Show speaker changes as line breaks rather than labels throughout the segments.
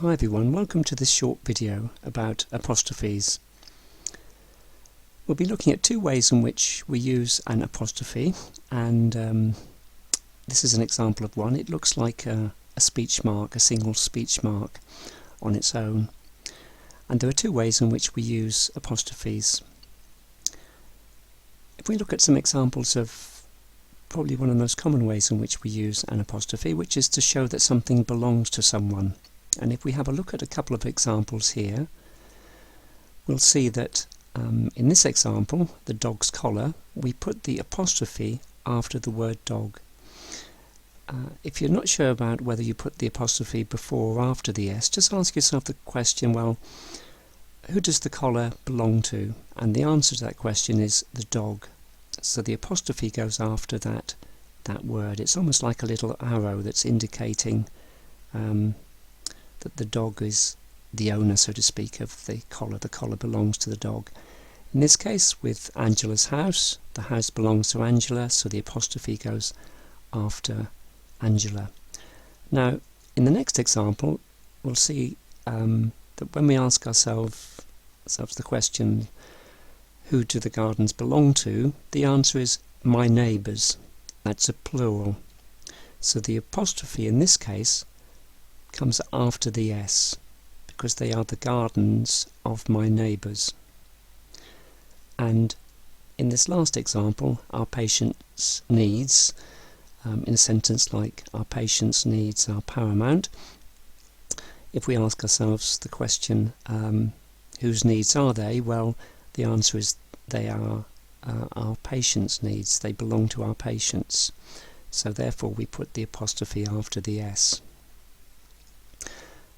Hi everyone, welcome to this short video about apostrophes. We'll be looking at two ways in which we use an apostrophe, and this is an example of one. It looks like a speech mark, a single speech mark on its own. And there are two ways in which we use apostrophes. If we look at some examples of probably one of the most common ways in which we use an apostrophe, which is to show that something belongs to someone. And if we have a look at a couple of examples here, we'll see that in this example, the dog's collar, we put the apostrophe after the word dog. If you're not sure about whether you put the apostrophe before or after the S, just ask yourself the question, well, who does the collar belong to? And the answer to that question is the dog. So the apostrophe goes after that word. It's almost like a little arrow that's indicating that the dog is the owner, so to speak, of the collar. The collar belongs to the dog. In this case, with Angela's house, the house belongs to Angela, so the apostrophe goes after Angela. Now, in the next example, we'll see that when we ask ourselves the question, who do the gardens belong to? The answer is my neighbours. That's a plural. So the apostrophe in this case comes after the S, because they are the gardens of my neighbours. And in this last example, our patient's needs, in a sentence like our patient's needs are paramount, if we ask ourselves the question, whose needs are they? Well, the answer is they are our patient's needs. They belong to our patients. So therefore we put the apostrophe after the S.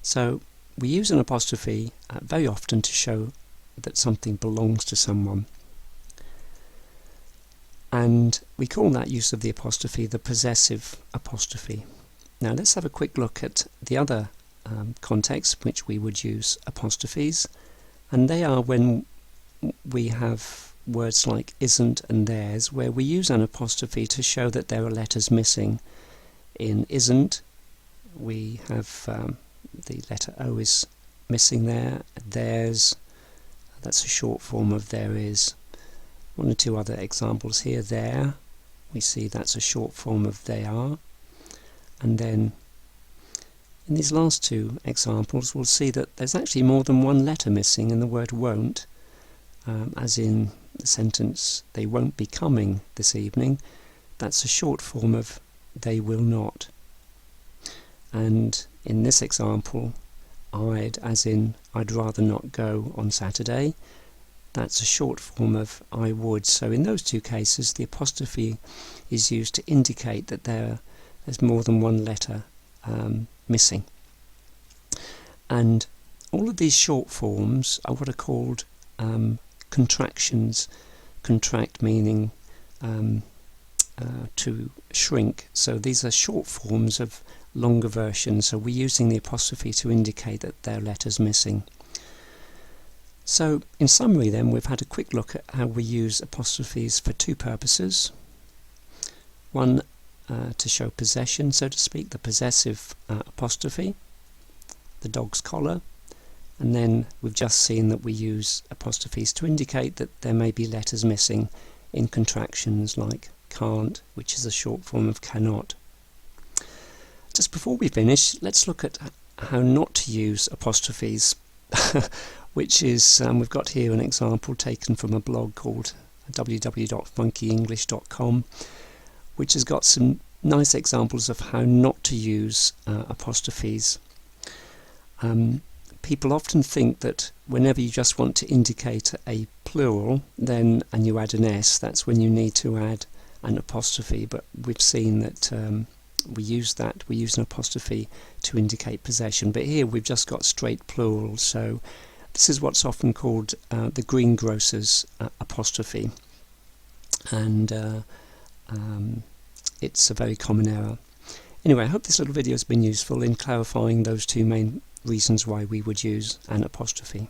So we use an apostrophe very often to show that something belongs to someone. And we call that use of the apostrophe the possessive apostrophe. Now let's have a quick look at the other contexts in which we would use apostrophes, and they are when we have words like isn't and there's, where we use an apostrophe to show that there are letters missing. In isn't, we have the letter O is missing there. There's, that's a short form of there is. One or two other examples here. There, we see that's a short form of they are. And then in these last two examples, we'll see that there's actually more than one letter missing in the word won't, as in the sentence, they won't be coming this evening. That's a short form of they will not. And in this example, I'd, as in I'd rather not go on Saturday, that's a short form of I would. So in those two cases, the apostrophe is used to indicate that there's more than one letter missing. And all of these short forms are what are called contractions. Contract meaning to shrink. So these are short forms of longer versions. So we're using the apostrophe to indicate that there are letters missing. So in summary then, we've had a quick look at how we use apostrophes for two purposes. One, to show possession, so to speak, the possessive apostrophe, the dog's collar, and then we've just seen that we use apostrophes to indicate that there may be letters missing in contractions like can't, which is a short form of cannot. Just before we finish, let's look at how not to use apostrophes, which is, we've got here an example taken from a blog called www.funkyenglish.com, which has got some nice examples of how not to use apostrophes. People often think that whenever you just want to indicate a plural, then and you add an S, that's when you need to add an apostrophe. But we've seen that we use an apostrophe to indicate possession. But here we've just got straight plural, so this is what's often called the greengrocer's apostrophe, and it's a very common error. Anyway, I hope this little video has been useful in clarifying those two main reasons why we would use an apostrophe.